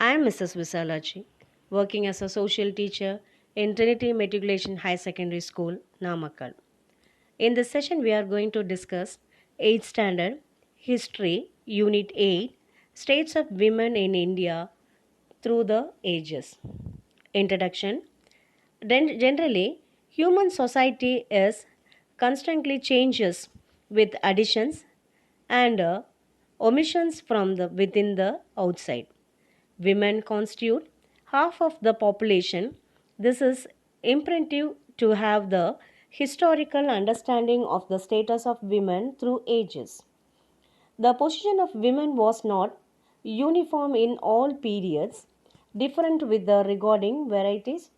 I am Mrs. Visalachi, working as a social teacher in Trinity Matriculation High Secondary School, Namakkal. In this session, we are going to discuss 8th Standard History, Unit 8, States of Women in India through the Ages. Introduction. Generally, human society is constantly changes with additions and omissions from the within the outside. Women constitute half of the population. This is imperative to have the historical understanding of the status of women through ages. The position of women was not uniform in all periods, different with the regarding varieties.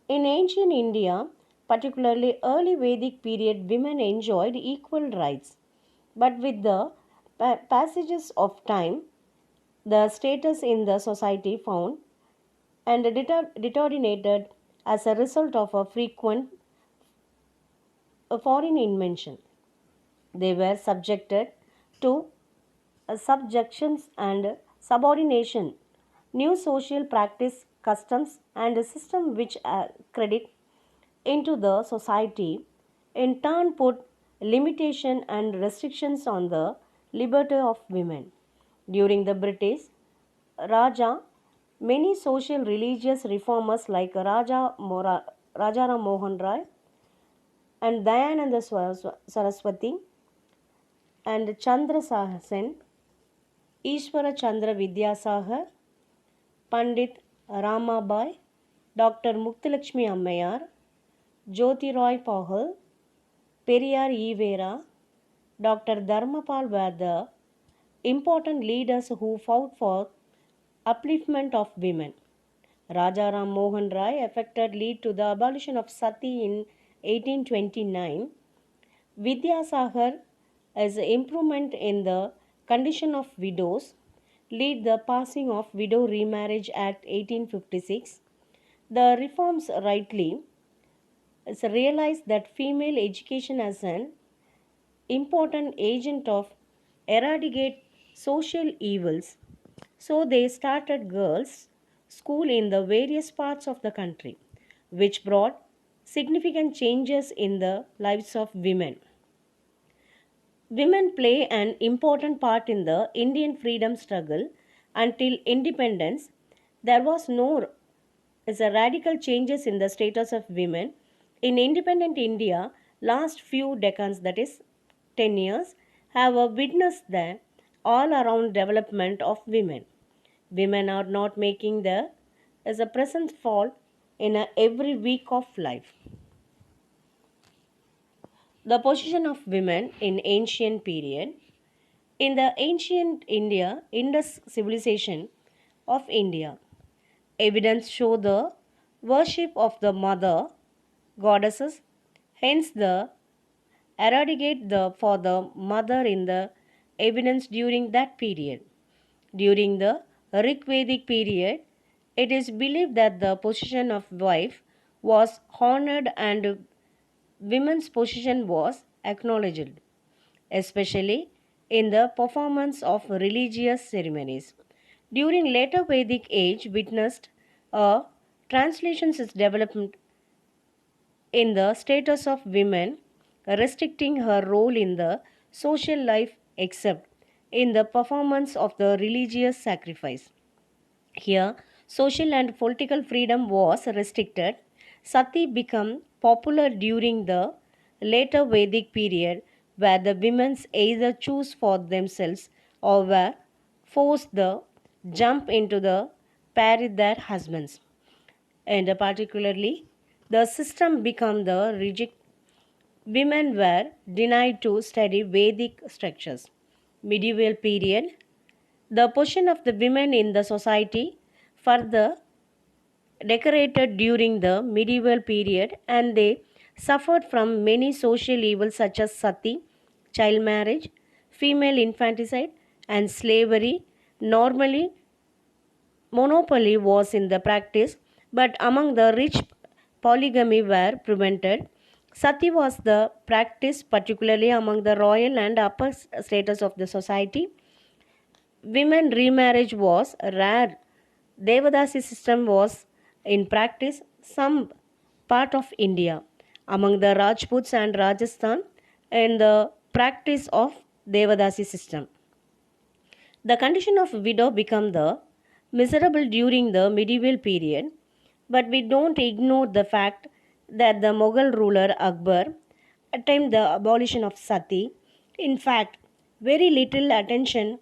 In ancient India, particularly early Vedic period, women enjoyed equal rights. But with the passages of time, the status in the society found and deteriorated as a result of a frequent foreign invention. They were subjected to subjections and subordination, new social practice, customs, and a system which credit into the society in turn put limitation and restrictions on the liberty of women. During the British Raja, many social religious reformers like Raja Ram Mohan Rai and Dayananda Saraswati and Chandra Sen, Ishwara Chandra Vidyasagar, Pandit Ramabai, Dr. Muktalakshmi Ammayar, Jyoti Roy Pahal, Periyar Ivera, Dr. Dharmapal were the important leaders who fought for upliftment of women. Raja Ram Mohan Rai effected lead to the abolition of sati in 1829. Vidyasagar, as improvement in the condition of widows, lead the passing of Widow Remarriage Act 1856. The reforms rightly realized that female education as an important agent of eradicate social evils. So they started girls' school in the various parts of the country, which brought significant changes in the lives of women. Women play an important part in the Indian freedom struggle until independence. There was no is a radical changes in the status of women in independent India. Last few decades, that is 10 years, have witnessed the all around development of women. Women are not making the as a present fall in every week of life. The position of women in ancient period. In the ancient India, Indus civilization of India, evidence show the worship of the mother goddesses, hence the eradicate the for the mother in the evidence during that period. During the Rig Vedic period, it is believed that the position of wife was honored and women's position was acknowledged, especially in the performance of religious ceremonies. During later Vedic age witnessed a translations development in the status of women, restricting her role in the social life except in the performance of the religious sacrifice. Here, social and political freedom was restricted. Sati became popular during the later Vedic period, where the women either choose for themselves or were forced to jump into the pair with their husbands. And particularly, the system became the rigid. Women were denied to study Vedic structures. Medieval period, the position of the women in the society further decorated during the medieval period, and they suffered from many social evils such as sati, child marriage, female infanticide, and slavery. Normally, monopoly was in the practice, but among the rich, polygamy were prevented. Sati was the practice, particularly among the royal and upper status of the society. Women remarriage was rare Devadasi system was in practice some part of India among the Rajputs and Rajasthan in the practice of Devadasi system. The condition of widow became the miserable during the medieval period, but we don't ignore the fact that the Mughal ruler Akbar attempted the abolition of sati. In fact, very little attention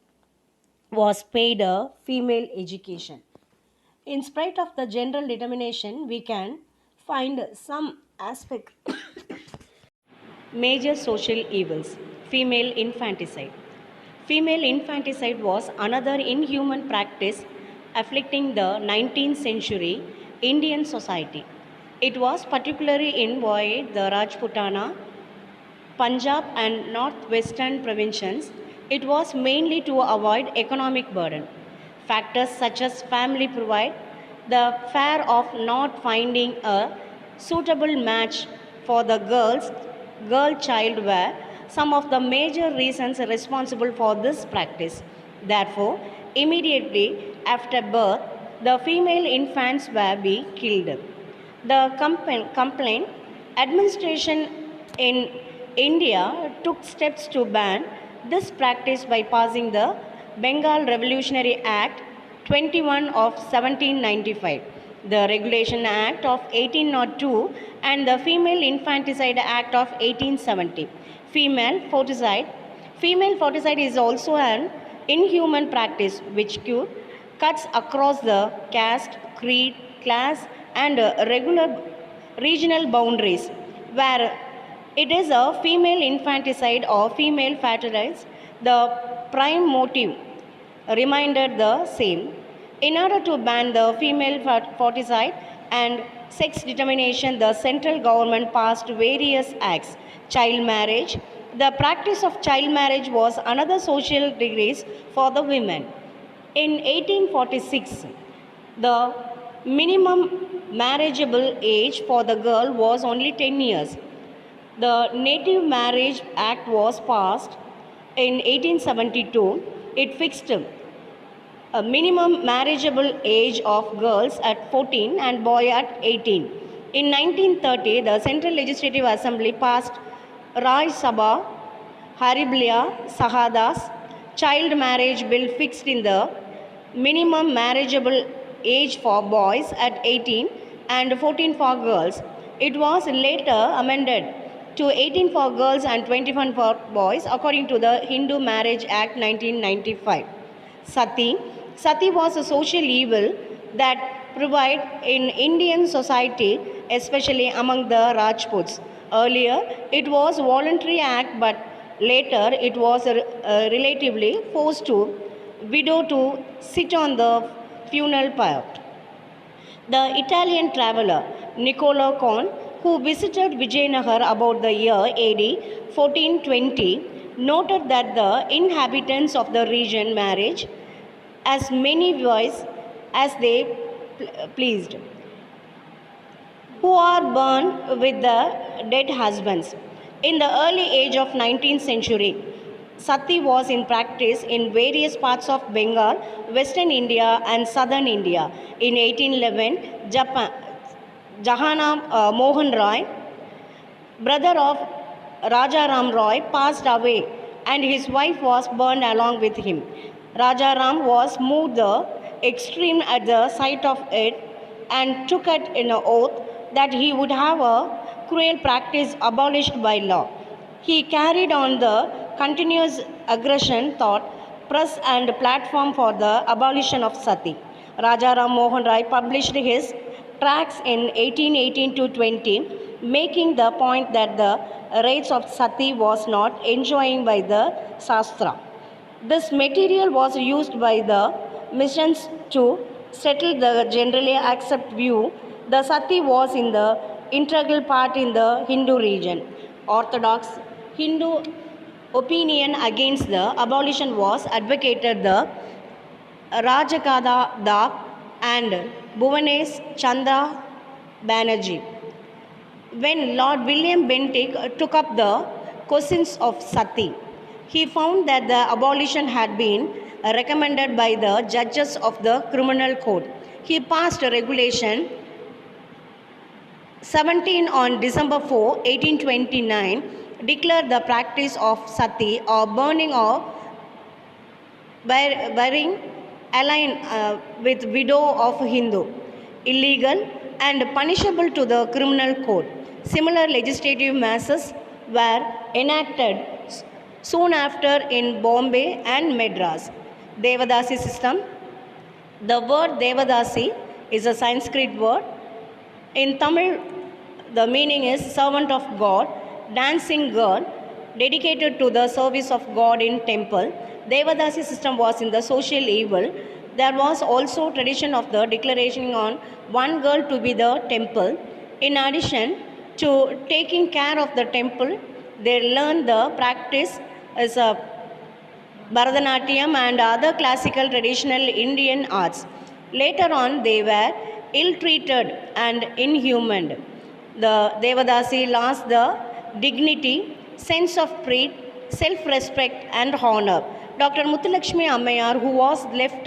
was paid a female education. In spite of the general determination, we can find some aspect major social evils. Female infanticide. Female infanticide was another inhuman practice afflicting the 19th century Indian society. It was particularly in the Rajputana, Punjab, and northwestern provinces. It was mainly to avoid economic burden. Factors such as family provide, the fear of not finding a suitable match for the girl child were some of the major reasons responsible for this practice. Therefore, immediately after birth, the female infants were be killed. The complaint administration in India took steps to ban this practice by passing the Bengal Revolutionary Act 21 of 1795, the Regulation Act of 1802, and the Female Infanticide Act of 1870. Female foticide. Female foticide is also an inhuman practice which cuts across the caste, creed, class, and regular regional boundaries, where it is a female infanticide or female fertilizer. The prime motive reminded the same. In order to ban the female foticide and sex determination, the central government passed various acts. Child marriage. The practice of child marriage was another social disgrace for the women. In 1846, the minimum marriageable age for the girl was only 10 years. The Native Marriage Act was passed in 1872. It fixed a minimum marriageable age of girls at 14 and boy at 18. In 1930, the Central Legislative Assembly passed Raj Sabha Hariblia Sahadas Child Marriage Bill fixed in the minimum marriageable age for boys at 18 and 14 for girls. It was later amended to 18 for girls and 21 for boys according to the Hindu Marriage Act 1995. Sati. Sati was a social evil that prevailed in Indian society, especially among the Rajputs. Earlier, it was a voluntary act, but later it was relatively forced to widow to sit on the funeral pyre. The Italian traveler Niccolo Con, who visited Vijayanagar about the year AD 1420, noted that the inhabitants of the region married as many wives as they pleased, who are burned with the dead husbands. In the early age of 19th century, sati was in practice in various parts of Bengal, western India and southern India. In 1811, Jahanam Mohan Roy, brother of Raja Ram Roy, passed away and his wife was burned along with him. Raja Ram was moved the extreme at the sight of it and took it in an oath that he would have a cruel practice abolished by law. He carried on the continuous aggression thought, press and platform for the abolition of sati. Raja Ram Mohan Rai published his tracts in 1818 to 20, making the point that the rights of sati was not enjoined by the Shastra. This material was used by the missions to settle the generally accepted view the sati was in the integral part in the Hindu region. Orthodox Hindu opinion against the abolition was advocated the Rajakada Dak and Bhuvanesh Chandra Banerjee. When Lord William Bentinck took up the questions of sati, he found that the abolition had been recommended by the judges of the criminal code. He passed a regulation 17 on December 4, 1829, declared the practice of sati or burning or burying alien with widow of Hindu illegal and punishable to the criminal code. Similar legislative measures were enacted soon after in Bombay and Madras. Devadasi system. The word Devadasi is a Sanskrit word. In Tamil, the meaning is servant of God, dancing girl, dedicated to the service of God in temple. Devadasi system was in the social evil. There was also tradition of the declaration on one girl to be the temple. In addition to taking care of the temple, they learned the practice as a Bharatanatyam and other classical traditional Indian arts. Later on, they were ill treated and inhuman. The Devadasi lost the dignity, sense of pride, self respect, and honor. Dr. Muthulakshmi Ammayar, who was left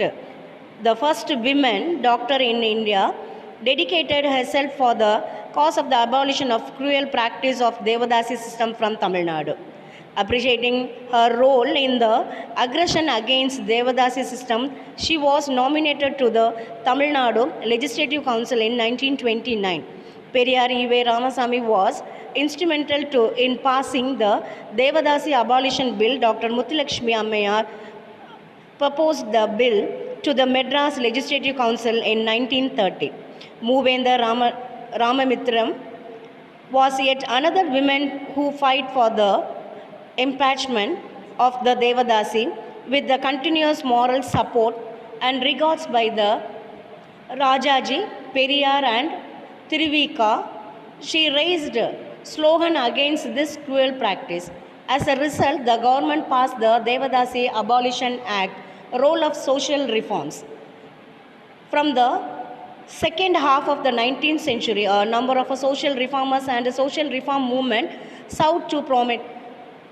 the first women doctor in India, dedicated herself for the cause of the abolition of cruel practice of Devadasi system from Tamil Nadu. Appreciating her role in the aggression against Devadasi system, she was nominated to the Tamil Nadu Legislative Council in 1929. Periyar E.V. Ramasamy was instrumental in passing the Devadasi abolition bill. Dr. Muthulakshmi Ammayar proposed the bill to the Madras Legislative Council in 1930. Movendra Ramamitram was yet another woman who fight for the impeachment of the Devadasi with the continuous moral support and regards by the Rajaji, Periyar and Tiruvika. She raised slogan against this cruel practice. As a result, the government passed the Devadasi Abolition Act, role of social reforms. From the second half of the 19th century, a number of social reformers and a social reform movement sought to promote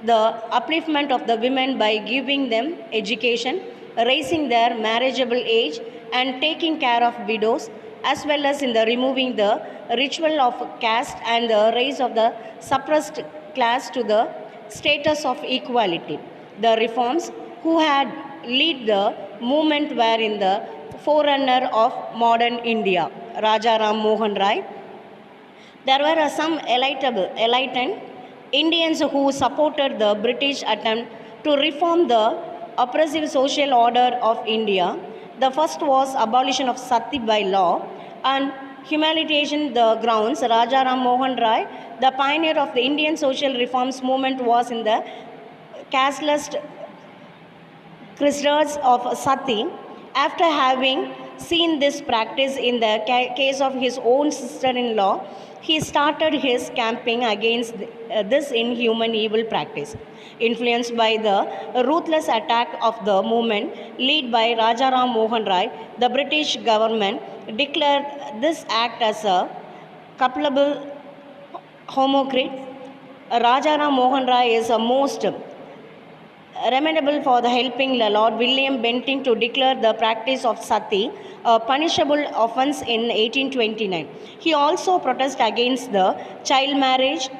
the upliftment of the women by giving them education, raising their marriageable age, and taking care of widows, as well as in the removing the ritual of caste and the raise of the suppressed class to the status of equality. The reforms who had lead the movement were in the forerunner of modern India, Raja Ram Mohan Rai. There were some enlightened Indians who supported the British attempt to reform the oppressive social order of India. The first was abolition of sati by law and humiliation the grounds. Raja Ram Mohan Rai, the pioneer of the Indian social reforms movement, was in the casteless crusades of sati. After having seen this practice in the case of his own sister-in-law, he started his campaign against this inhuman evil practice. Influenced by the ruthless attack of the movement led by Raja Ram Mohan Rai, the British government declared this act as a culpable homicide. Raja Ram Mohan Rai is a most rememberable for the helping Lord William Bentinck to declare the practice of sati a punishable offence in 1829. He also protested against the child marriage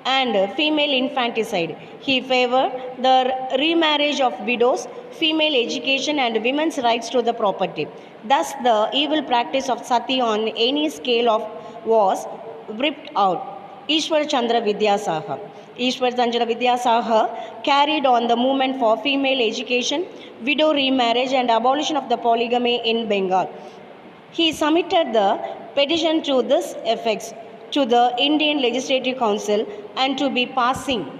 and female infanticide. He favored the remarriage of widows, female education, and women's rights to the property. Thus, the evil practice of sati on any scale was ripped out. Ishwar Chandra Vidyasagar. Ishwar Chandra Vidyasagar carried on the movement for female education, widow remarriage, and abolition of the polygamy in Bengal. He submitted the petition to this effect to the Indian Legislative Council and to be passing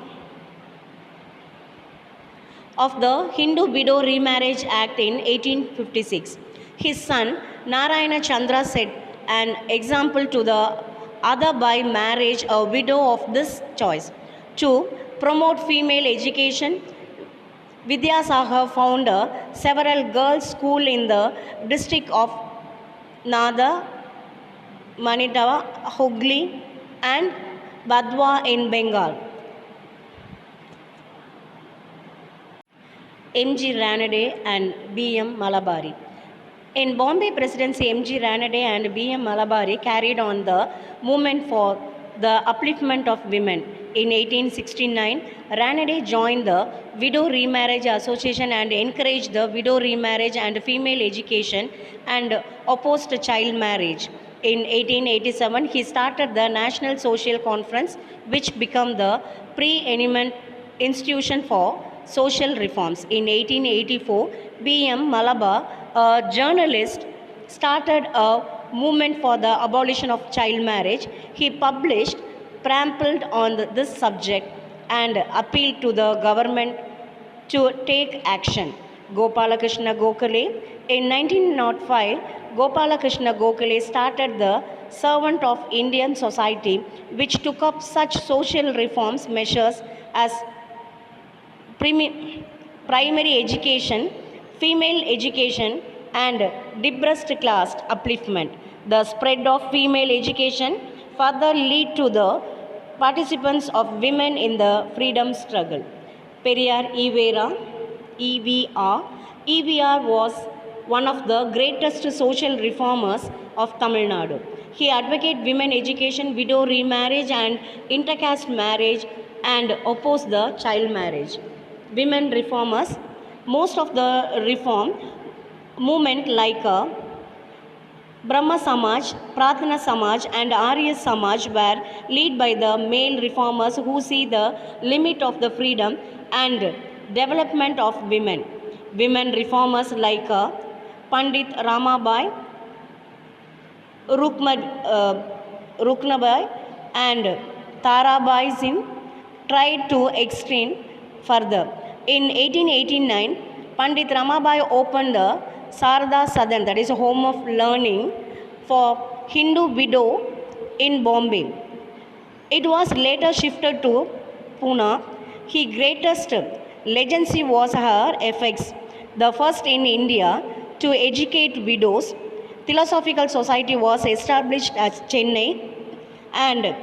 of the Hindu Widow Remarriage Act in 1856. His son Narayana Chandra set an example to the other by marriage a widow of this choice. To promote female education, Vidyasagar founded several girls' schools in the district of Nada, Manitava, Hooghly, and Badwa in Bengal. M.G. Ranade and B.M. Malabari. In Bombay presidency, M.G. Ranade and B.M. Malabari carried on the movement for the upliftment of women. In 1869, Ranade joined the Widow Remarriage Association and encouraged the widow remarriage and female education and opposed child marriage. In 1887, he started the National Social Conference, which became the preeminent institution for social reforms. In 1884, B.M. Malabar, a journalist, started a movement for the abolition of child marriage. He published pamphlets on this subject and appealed to the government to take action. Gopalakrishna Gokhale. In 1905, Gopalakrishna Gokhale started the Servant of Indian Society, which took up such social reforms measures as primary education, female education, and depressed class upliftment. The spread of female education further led to the participants of women in the freedom struggle. Periyar EVR. EVR was one of the greatest social reformers of Tamil Nadu. He advocated women education, widow remarriage, and intercaste marriage, and opposed the child marriage. Women reformers, most of the reform movement like Brahma Samaj, Pratana Samaj, and Arya Samaj were led by the male reformers who see the limit of the freedom and development of women. Women reformers like Pandit Ramabai, Ruknabai, and Tarabai Singh tried to extend further. In 1889, Pandit Ramabai opened the Sarada Sadan, that is a home of learning for Hindu widow in Bombay. It was later shifted to Pune. Her greatest legacy was her effects, the first in India to educate widows. Theosophical Society was established at Chennai, and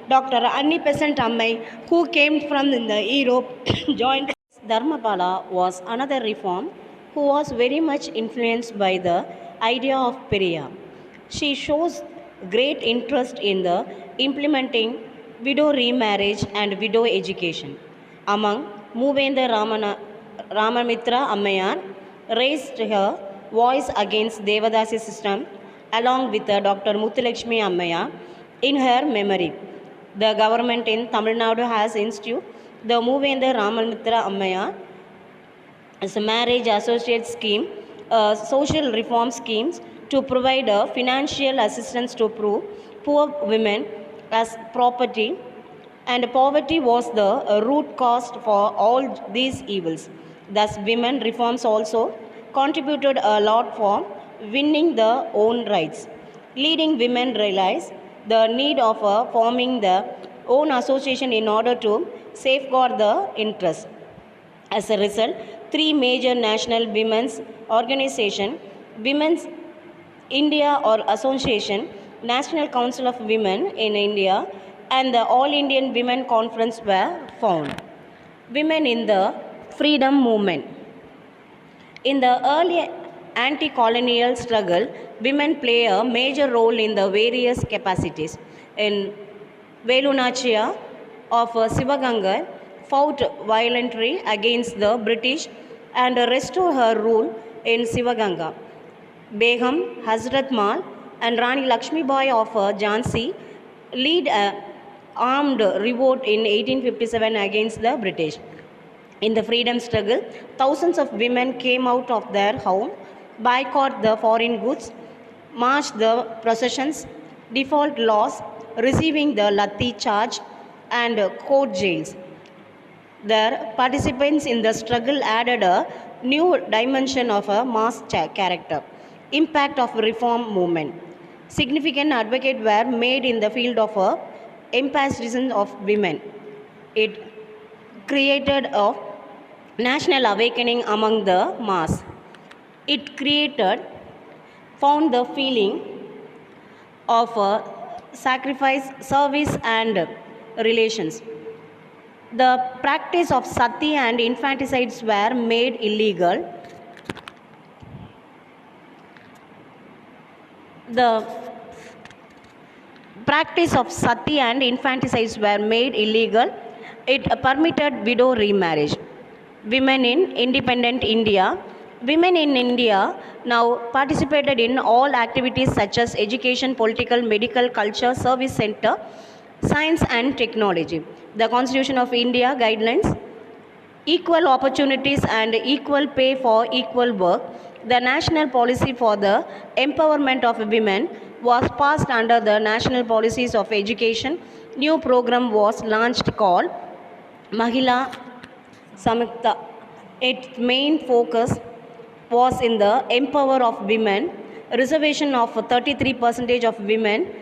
Dr. Anni Besant Ammai, who came from the Europe, joined. Dharmapala was another reform who was very much influenced by the idea of Periyar. She shows great interest in the implementing widow remarriage and widow education. Among Muvendra Ramamitra Ammayar raised her voice against Devadasi system along with Dr. Muthulakshmi Ammayar in her memory. The government in Tamil Nadu has instituted the Muvendra Ramamitra Ammayar as a marriage associate scheme, social reform schemes to provide financial assistance to poor women as property, and poverty was the root cause for all these evils. Thus, women reforms also contributed a lot for winning their own rights, leading women realize the need of forming their own association in order to safeguard the interest. As a result, three major national women's organizations, Women's India or Association, National Council of Women in India, and the All Indian Women Conference were found. Women in the freedom movement. In the early anti-colonial struggle, women play a major role in the various capacities. In Velunachia of Sivaganga fought violently against the British and restored her rule in Sivaganga. Begum Hazrat Mal and Rani Lakshmi Bai of Jhansi lead a armed revolt in 1857 against the British. In the freedom struggle, thousands of women came out of their home, boycotted the foreign goods, marched the processions, default laws, receiving the Lathi charge and court jails. Their participants in the struggle added a new dimension of a mass character. Impact of reform movement. Significant advocates were made in the field of emancipation of women. It created a national awakening among the mass. It found the feeling of sacrifice, service, and relations. The practice of sati and infanticides were made illegal. The practice of sati and infanticides were made illegal. It permitted widow remarriage. Women in independent India. Women in India now participated in all activities such as education, political, medical, culture, service sector, science and technology. The Constitution of India guidelines equal opportunities and equal pay for equal work. The national policy for the empowerment of women was passed under the national policies of education. New program was launched called Mahila Samyukta. Its main focus was in the empower of women, reservation of 33% of women,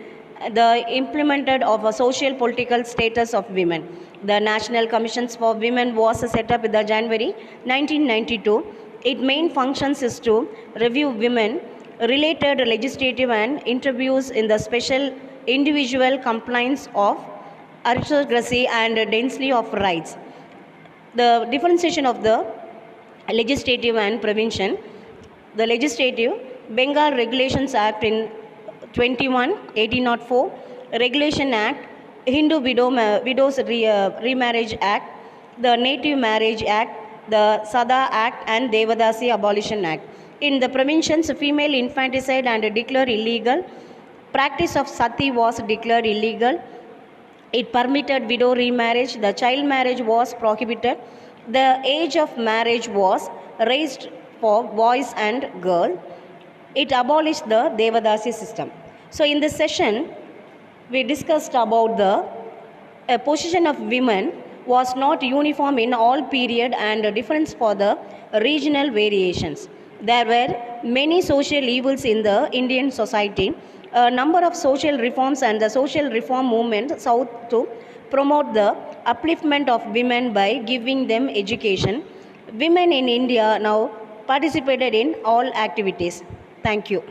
the implemented of a social political status of women. The National Commissions for Women was set up in the January 1992. Its main functions is to review women related legislative and interviews in the special individual complaints of aristocracy and densely of rights. The differentiation of the legislative and prevention. The legislative Bengal Regulations Act in 21 1804, Regulation Act, Widows Remarriage Act, the Native Marriage Act, the Sada Act and Devadasi Abolition Act. In the preventions, female infanticide and declared illegal. Practice of sati was declared illegal. It permitted widow remarriage. The child marriage was prohibited. The age of marriage was raised for boys and girls. It abolished the Devadasi system. So in this session, we discussed about the position of women was not uniform in all period and difference for the regional variations. There were many social evils in the Indian society. A number of social reforms and the social reform movement sought to promote the upliftment of women by giving them education. Women in India now participated in all activities. Thank you.